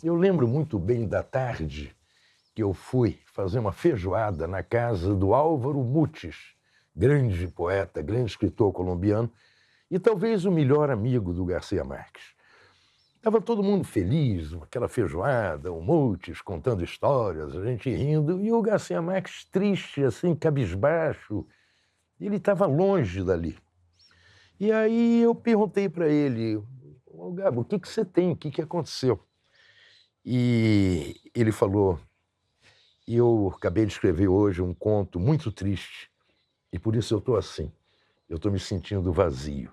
Eu lembro muito bem da tarde que eu fui fazer uma feijoada na casa do Álvaro Mutis, grande poeta, grande escritor colombiano e talvez o melhor amigo do Garcia Marques. Estava todo mundo feliz, aquela feijoada, o Mutis contando histórias, a gente rindo, e o Garcia Marques triste, assim, cabisbaixo. Ele estava longe dali. E aí eu perguntei para ele: "Ô, Gabo, o que que você tem? O que que aconteceu?" E ele falou: "Eu acabei de escrever hoje um conto muito triste e por isso eu estou assim. Eu estou me sentindo vazio."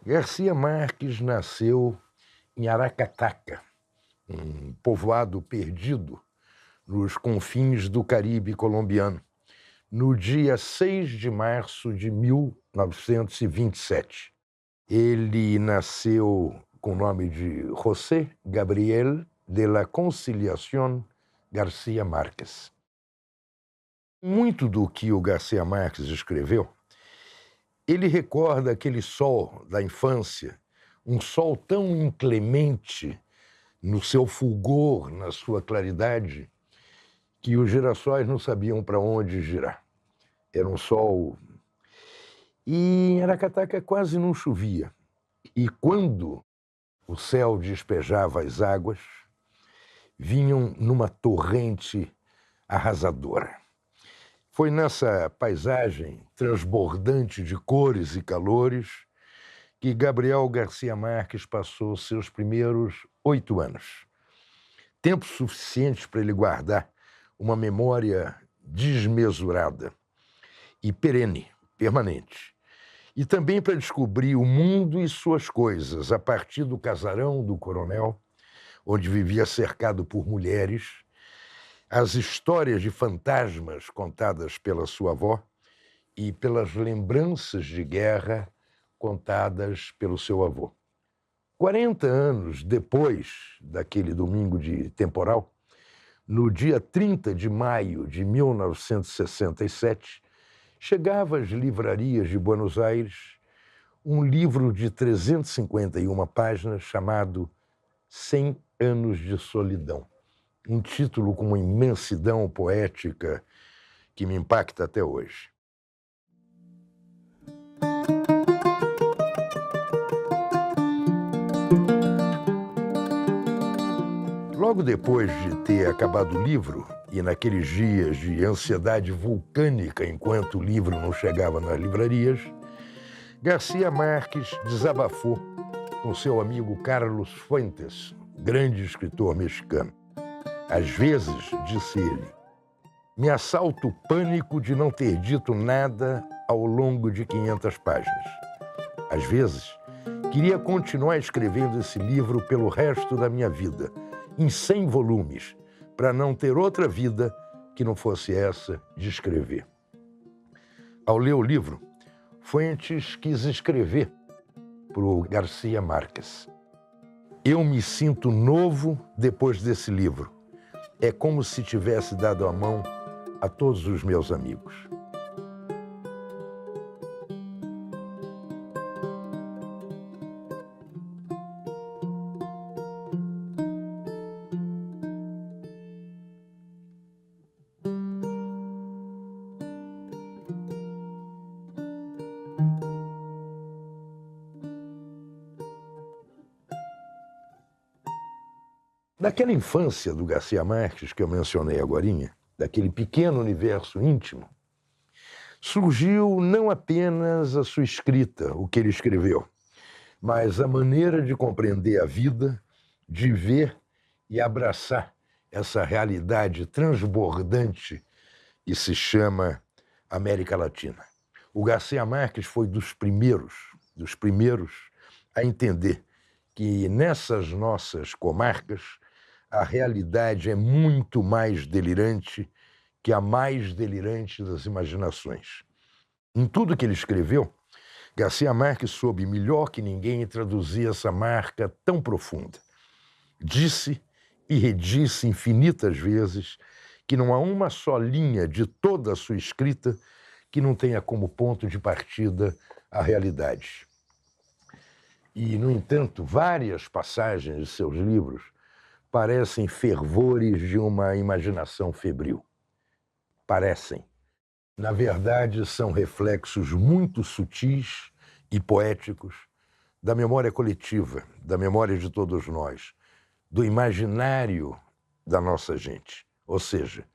Garcia Marques nasceu em Aracataca, um povoado perdido nos confins do Caribe colombiano, no dia 6 de março de 1927. Ele nasceu com o nome de José Gabriel de la Conciliación Garcia Marques. Muito do que o Garcia Marques escreveu, ele recorda aquele sol da infância, um sol tão inclemente no seu fulgor, na sua claridade, que os girassóis não sabiam para onde girar. Era um sol. E em Aracataca quase não chovia. E quando o céu despejava as águas, vinham numa torrente arrasadora. Foi nessa paisagem transbordante de cores e calores que Gabriel Garcia Marques passou seus primeiros 8 anos. Tempo suficiente para ele guardar uma memória desmesurada e perene, permanente. E também para descobrir o mundo e suas coisas a partir do casarão do coronel, onde vivia cercado por mulheres, as histórias de fantasmas contadas pela sua avó e pelas lembranças de guerra contadas pelo seu avô. 40 anos depois daquele domingo de temporal, no dia 30 de maio de 1967, chegava às livrarias de Buenos Aires um livro de 351 páginas chamado 100 anos de solidão. Um título com uma imensidão poética que me impacta até hoje. Logo depois de ter acabado o livro, e naqueles dias de ansiedade vulcânica enquanto o livro não chegava nas livrarias, Garcia Marques desabafou com seu amigo Carlos Fuentes, grande escritor mexicano. Às vezes, disse ele, me assalta o pânico de não ter dito nada ao longo de 500 páginas. Às vezes, queria continuar escrevendo esse livro pelo resto da minha vida, em 100 volumes, para não ter outra vida que não fosse essa de escrever. Ao ler o livro, Fuentes quis escrever para o Garcia Marques. Eu me sinto novo depois desse livro. É como se tivesse dado a mão a todos os meus amigos. Daquela infância do Garcia Marques que eu mencionei agorinha, daquele pequeno universo íntimo, surgiu não apenas a sua escrita, o que ele escreveu, mas a maneira de compreender a vida, de ver e abraçar essa realidade transbordante que se chama América Latina. O Garcia Marques foi dos primeiros a entender que nessas nossas comarcas a realidade é muito mais delirante que a mais delirante das imaginações. Em tudo que ele escreveu, Garcia Marques soube melhor que ninguém traduzir essa marca tão profunda. Disse e redisse infinitas vezes que não há uma só linha de toda a sua escrita que não tenha como ponto de partida a realidade. E, no entanto, várias passagens de seus livros parecem fervores de uma imaginação febril. Parecem. Na verdade, são reflexos muito sutis e poéticos da memória coletiva, da memória de todos nós, do imaginário da nossa gente. Ou seja,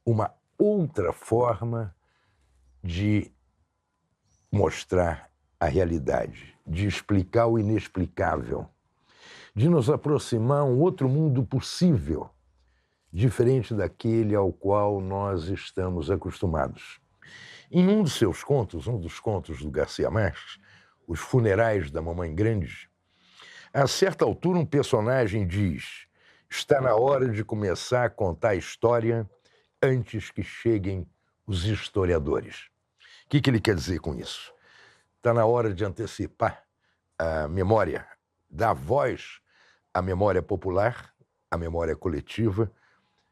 uma outra forma de mostrar a realidade, de explicar o inexplicável, de nos aproximar a um outro mundo possível, diferente daquele ao qual nós estamos acostumados. Em um dos seus contos, um dos contos do Garcia Marques, Os Funerais da Mamãe Grande, a certa altura um personagem diz: está na hora de começar a contar a história antes que cheguem os historiadores. O que ele quer dizer com isso? Está na hora de antecipar a memória, dar voz à memória popular, à memória coletiva,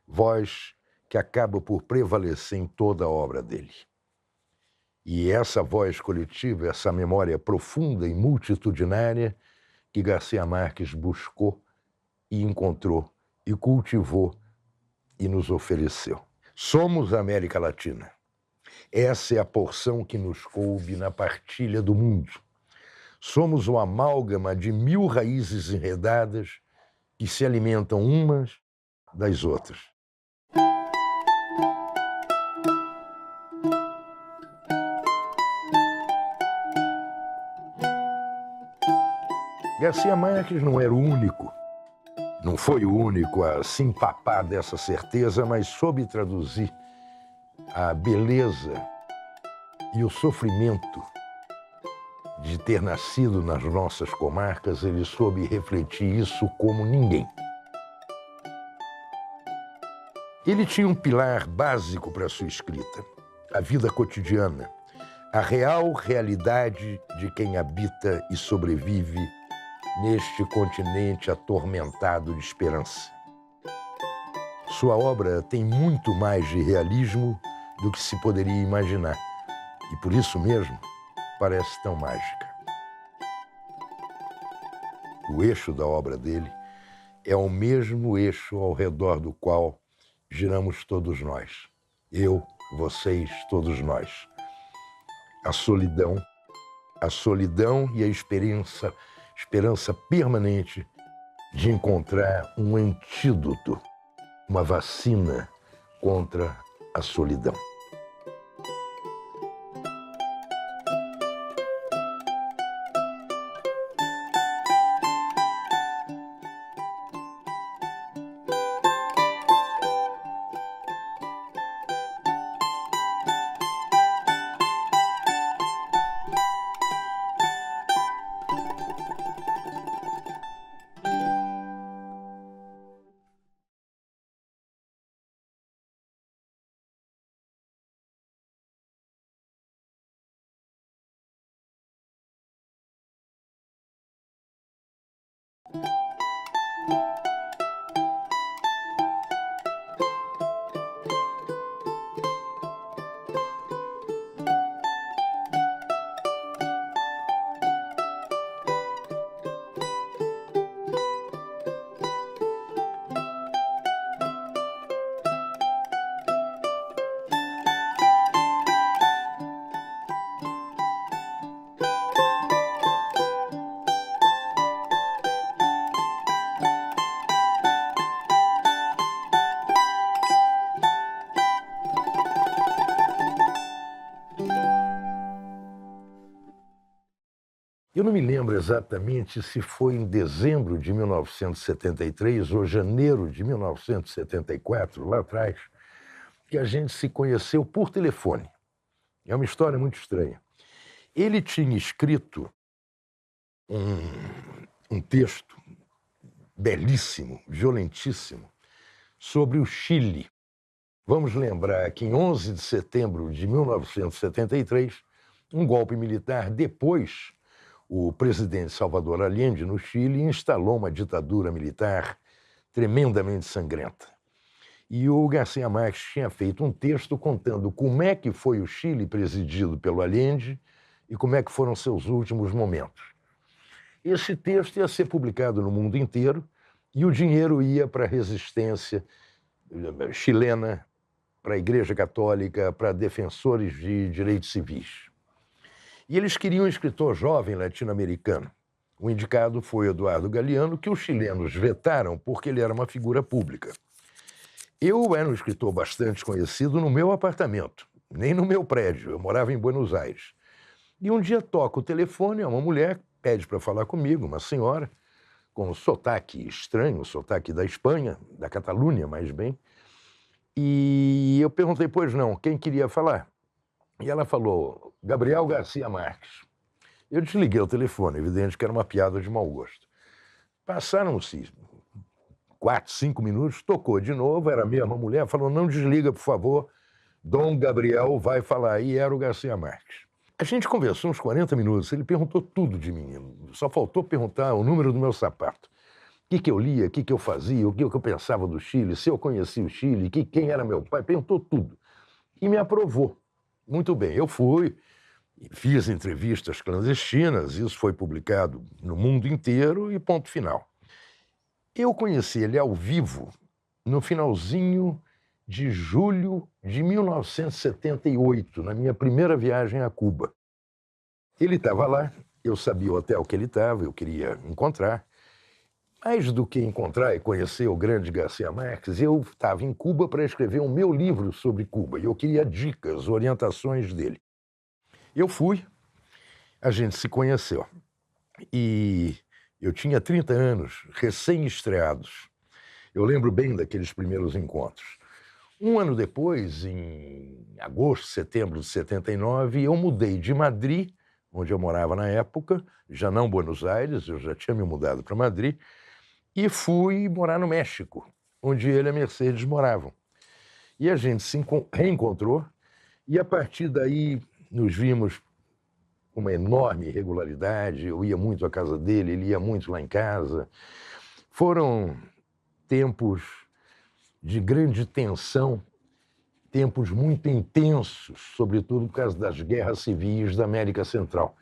voz que acaba por prevalecer em toda a obra dele. E essa voz coletiva, essa memória profunda e multitudinária que Garcia Marques buscou e encontrou e cultivou e nos ofereceu. Somos a América Latina. Essa é a porção que nos coube na partilha do mundo. Somos o amálgama de 1000 raízes enredadas que se alimentam umas das outras. Garcia Marques não era o único, não foi o único a se empapar dessa certeza, mas soube traduzir a beleza e o sofrimento de ter nascido nas nossas comarcas. Ele soube refletir isso como ninguém. Ele tinha um pilar básico para a sua escrita: a vida cotidiana, a real realidade de quem habita e sobrevive neste continente atormentado de esperança. Sua obra tem muito mais de realismo do que se poderia imaginar, e por isso mesmo parece tão mágica. O eixo da obra dele é o mesmo eixo ao redor do qual giramos todos nós. Eu, vocês, todos nós. A solidão e a esperança permanente de encontrar um antídoto, uma vacina contra a solidão. Eu não me lembro exatamente se foi em dezembro de 1973 ou janeiro de 1974, lá atrás, que a gente se conheceu por telefone. É uma história muito estranha. Ele tinha escrito um texto belíssimo, violentíssimo, sobre o Chile. Vamos lembrar que em 11 de setembro de 1973, um golpe militar, depois o presidente Salvador Allende, no Chile, instalou uma ditadura militar tremendamente sangrenta. E o Garcia Marques tinha feito um texto contando como é que foi o Chile presidido pelo Allende e como é que foram seus últimos momentos. Esse texto ia ser publicado no mundo inteiro e o dinheiro ia para a resistência chilena, para a Igreja Católica, para defensores de direitos civis. E eles queriam um escritor jovem latino-americano. O indicado foi Eduardo Galeano, que os chilenos vetaram porque ele era uma figura pública. Eu era um escritor bastante conhecido no meu apartamento, nem no meu prédio, eu morava em Buenos Aires. E um dia toca o telefone, é uma mulher, pede para falar comigo, uma senhora, com um sotaque estranho, um sotaque da Espanha, da Catalunha, mais bem. E eu perguntei, pois não, quem queria falar? E ela falou, Gabriel Garcia Marques. Eu desliguei o telefone, evidente que era uma piada de mau gosto. Passaram-se 4, 5 minutos, tocou de novo, era a mesma mulher, falou, não desliga, por favor, Dom Gabriel vai falar. E era o Garcia Marques. A gente conversou uns 40 minutos, ele perguntou tudo de mim, só faltou perguntar o número do meu sapato. O que eu lia, o que eu fazia, o que eu pensava do Chile, se eu conhecia o Chile, quem era meu pai, perguntou tudo. E me aprovou. Muito bem, eu fui, fiz entrevistas clandestinas, isso foi publicado no mundo inteiro e ponto final. Eu conheci ele ao vivo no finalzinho de julho de 1978, na minha primeira viagem a Cuba. Ele estava lá, eu sabia o hotel que ele estava, eu queria encontrar. Mais do que encontrar e conhecer o grande Garcia Marques, eu estava em Cuba para escrever o meu livro sobre Cuba e eu queria dicas, orientações dele. Eu fui, a gente se conheceu e eu tinha 30 anos, recém-estreados. Eu lembro bem daqueles primeiros encontros. Um ano depois, em agosto, setembro de 79, eu mudei de Madrid, onde eu morava na época, já não Buenos Aires, eu já tinha me mudado para Madrid, e fui morar no México, onde ele e a Mercedes moravam. E a gente se reencontrou, e a partir daí nos vimos com uma enorme regularidade. Eu ia muito à casa dele, ele ia muito lá em casa. Foram tempos de grande tensão, tempos muito intensos, sobretudo por causa das guerras civis da América Central.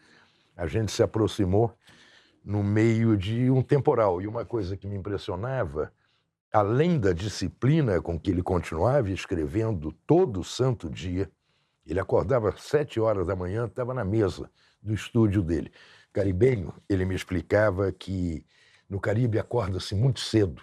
A gente se aproximou no meio de um temporal. E uma coisa que me impressionava, além da disciplina com que ele continuava escrevendo todo santo dia, ele acordava às 7 horas da manhã, estava na mesa do estúdio dele. Caribenho, ele me explicava que no Caribe acorda-se muito cedo.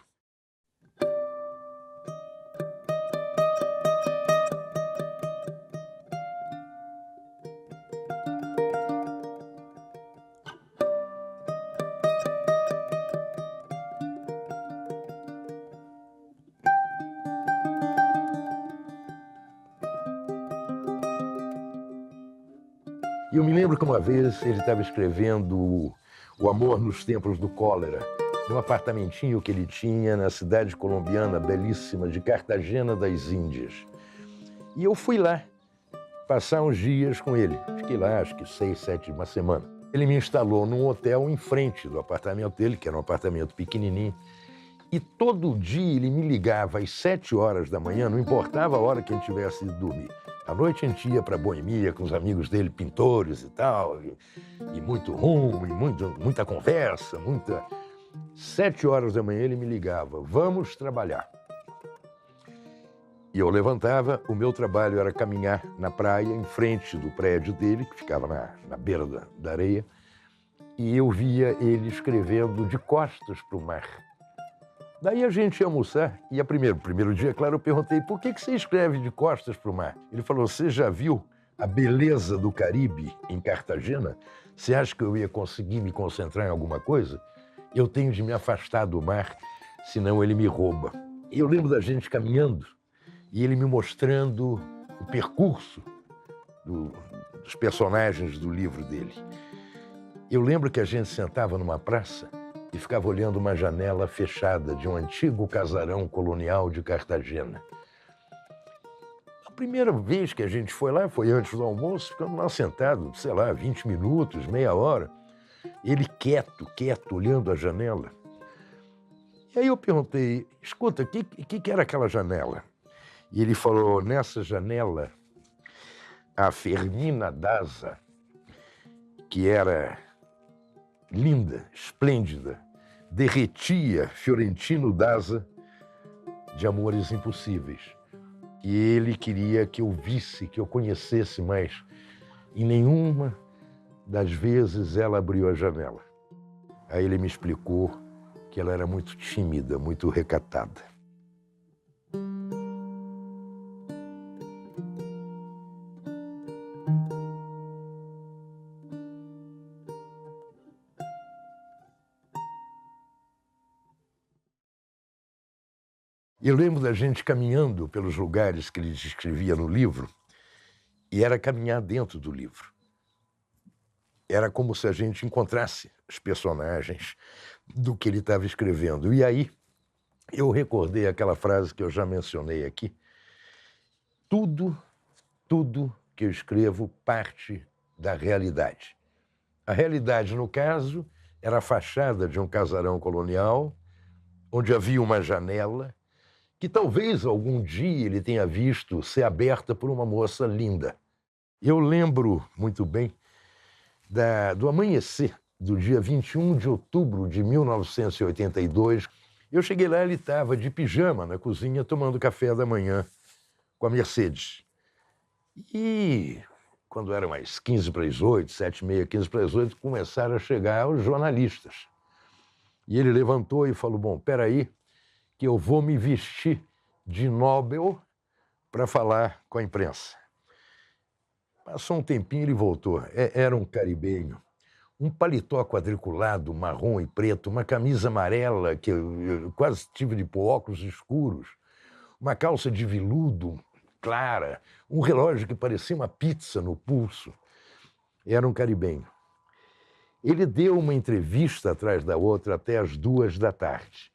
E eu me lembro que uma vez ele estava escrevendo O Amor nos Tempos do Cólera, num apartamentinho que ele tinha na cidade colombiana belíssima de Cartagena das Índias. E eu fui lá passar uns dias com ele. Fiquei lá, acho que 6, 7, uma semana. Ele me instalou num hotel em frente do apartamento dele, que era um apartamento pequenininho. E todo dia ele me ligava às 7 horas da manhã, não importava a hora que ele tivesse ido dormir. À noite a gente ia para Boemia com os amigos dele, pintores e tal, e muito rum, e muita conversa, 7 horas da manhã ele me ligava, vamos trabalhar. E eu levantava, o meu trabalho era caminhar na praia, em frente do prédio dele, que ficava na beira da areia, e eu via ele escrevendo de costas para o mar. Daí a gente ia almoçar, e primeiro dia, claro, eu perguntei, por que você escreve de costas para o mar? Ele falou, você já viu a beleza do Caribe em Cartagena? Você acha que eu ia conseguir me concentrar em alguma coisa? Eu tenho de me afastar do mar, senão ele me rouba. E eu lembro da gente caminhando, e ele me mostrando o percurso dos personagens do livro dele. Eu lembro que a gente sentava numa praça e ficava olhando uma janela fechada de um antigo casarão colonial de Cartagena. A primeira vez que a gente foi lá foi antes do almoço, ficamos lá sentados, 20 minutos, meia hora. Ele quieto, olhando a janela. E aí eu perguntei, escuta, o que era aquela janela? E ele falou, nessa janela, a Fermina Daza, que era linda, esplêndida, derretia Fiorentino Daza de Amores Impossíveis. E ele queria que eu visse, que eu conhecesse, mas em nenhuma das vezes ela abriu a janela. Aí ele me explicou que ela era muito tímida, muito recatada. Eu lembro da gente caminhando pelos lugares que ele descrevia no livro, e era caminhar dentro do livro. Era como se a gente encontrasse os personagens do que ele estava escrevendo. E aí eu recordei aquela frase que eu já mencionei aqui. Tudo que eu escrevo parte da realidade. A realidade, no caso, era a fachada de um casarão colonial, onde havia uma janela que talvez algum dia ele tenha visto ser aberta por uma moça linda. Eu lembro muito bem do amanhecer do dia 21 de outubro de 1982. Eu cheguei lá, ele estava de pijama na cozinha tomando café da manhã com a Mercedes. E quando eram mais 15 para as 8, 7h30, 15 para as 8, começaram a chegar os jornalistas. E ele levantou e falou, bom, peraí, que eu vou me vestir de Nobel para falar com a imprensa. Passou um tempinho e ele voltou. Era um caribenho. Um paletó quadriculado, marrom e preto, uma camisa amarela, que eu quase tive de pôr óculos escuros, uma calça de veludo clara, um relógio que parecia uma pizza no pulso. Era um caribenho. Ele deu uma entrevista atrás da outra até as 2h.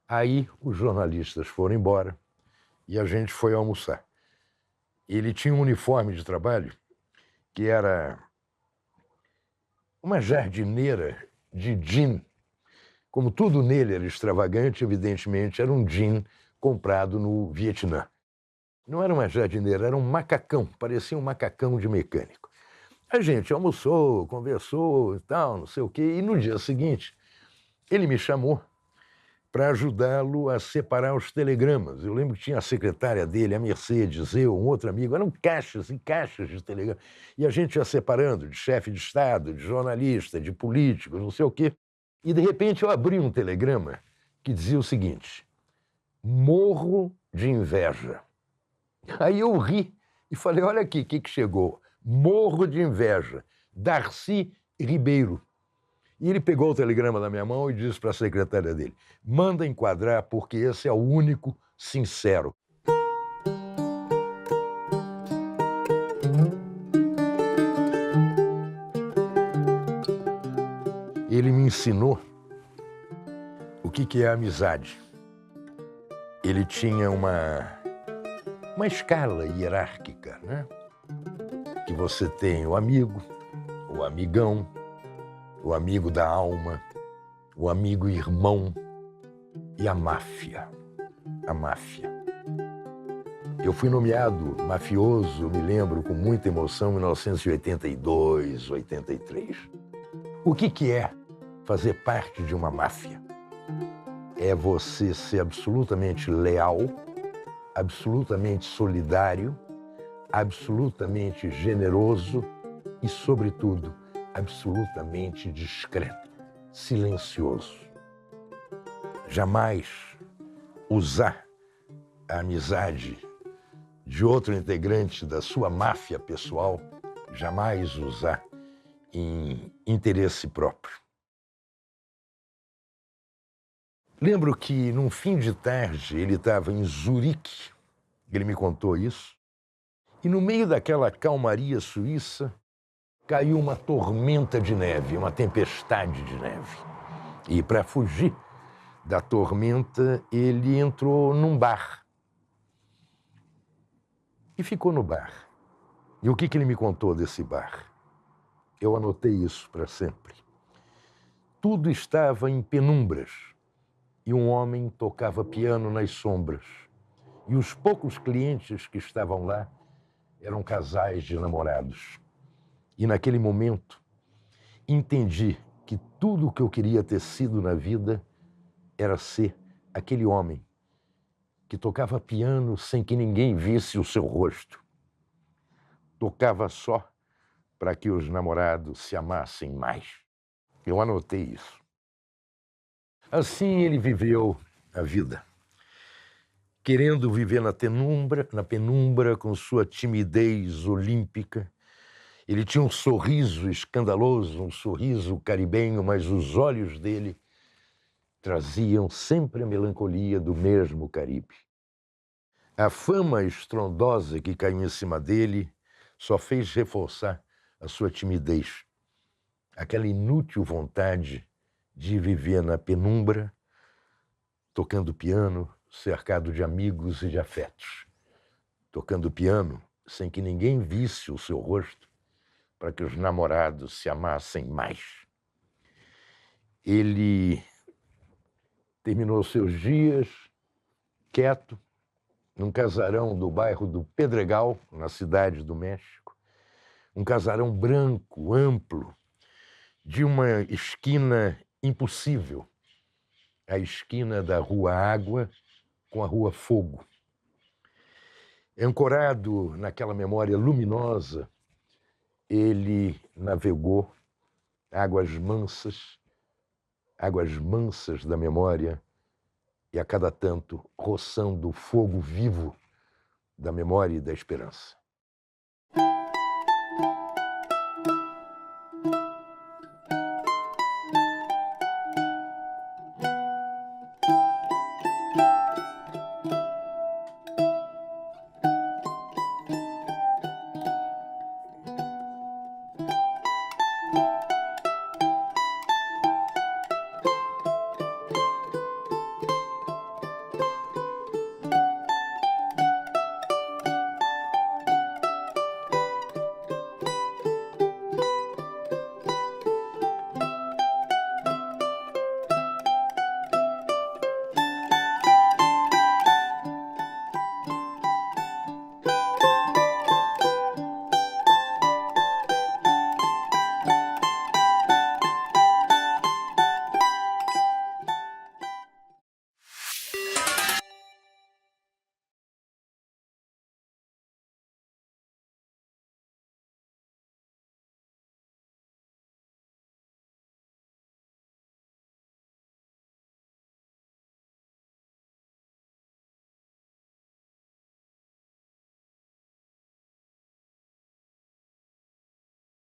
Aí os jornalistas foram embora e a gente foi almoçar. Ele tinha um uniforme de trabalho que era uma jardineira de jean. Como tudo nele era extravagante, evidentemente era um jean comprado no Vietnã. Não era uma jardineira, era um macacão, parecia um macacão de mecânico. A gente almoçou, conversou e tal, não sei o quê, e no dia seguinte ele me chamou para ajudá-lo a separar os telegramas. Eu lembro que tinha a secretária dele, a Mercedes, eu, um outro amigo, eram caixas e caixas de telegramas. E a gente ia separando de chefe de Estado, de jornalista, de político, não sei o quê. E, de repente, eu abri um telegrama que dizia o seguinte: morro de inveja. Aí eu ri e falei, olha aqui, o que chegou? Morro de inveja. Darcy Ribeiro. E ele pegou o telegrama da minha mão e disse para a secretária dele, manda enquadrar porque esse é o único sincero. Ele me ensinou o que é amizade. Ele tinha uma escala hierárquica, né? Que você tem o amigo, o amigão, o amigo da alma, o amigo irmão e a máfia. A máfia. Eu fui nomeado mafioso, eu me lembro, com muita emoção, em 1982, 83. O que é fazer parte de uma máfia? É você ser absolutamente leal, absolutamente solidário, absolutamente generoso e, sobretudo, absolutamente discreto, silencioso. Jamais usar a amizade de outro integrante da sua máfia pessoal, jamais usar em interesse próprio. Lembro que, num fim de tarde, ele estava em Zurique, ele me contou isso, e no meio daquela calmaria suíça, caiu uma tormenta de neve, uma tempestade de neve. E, para fugir da tormenta, ele entrou num bar. E ficou no bar. E o que ele me contou desse bar? Eu anotei isso para sempre. Tudo estava em penumbras. e um homem tocava piano nas sombras. E os poucos clientes que estavam lá eram casais de namorados. E naquele momento, entendi que tudo o que eu queria ter sido na vida era ser aquele homem que tocava piano sem que ninguém visse o seu rosto. Tocava só para que os namorados se amassem mais. Eu anotei isso. Assim ele viveu a vida, querendo viver na penumbra com sua timidez olímpica. Ele tinha um sorriso escandaloso, um sorriso caribenho, mas os olhos dele traziam sempre a melancolia do mesmo Caribe. A fama estrondosa que caiu em cima dele só fez reforçar a sua timidez, aquela inútil vontade de viver na penumbra, tocando piano, cercado de amigos e de afetos. Tocando piano sem que ninguém visse o seu rosto, para que os namorados se amassem mais. Ele terminou seus dias quieto, num casarão do bairro do Pedregal, na cidade do México, um casarão branco, amplo, de uma esquina impossível, a esquina da Rua Água com a Rua Fogo. Ancorado naquela memória luminosa, ele navegou águas mansas da memória, e a cada tanto roçando o fogo vivo da memória e da esperança.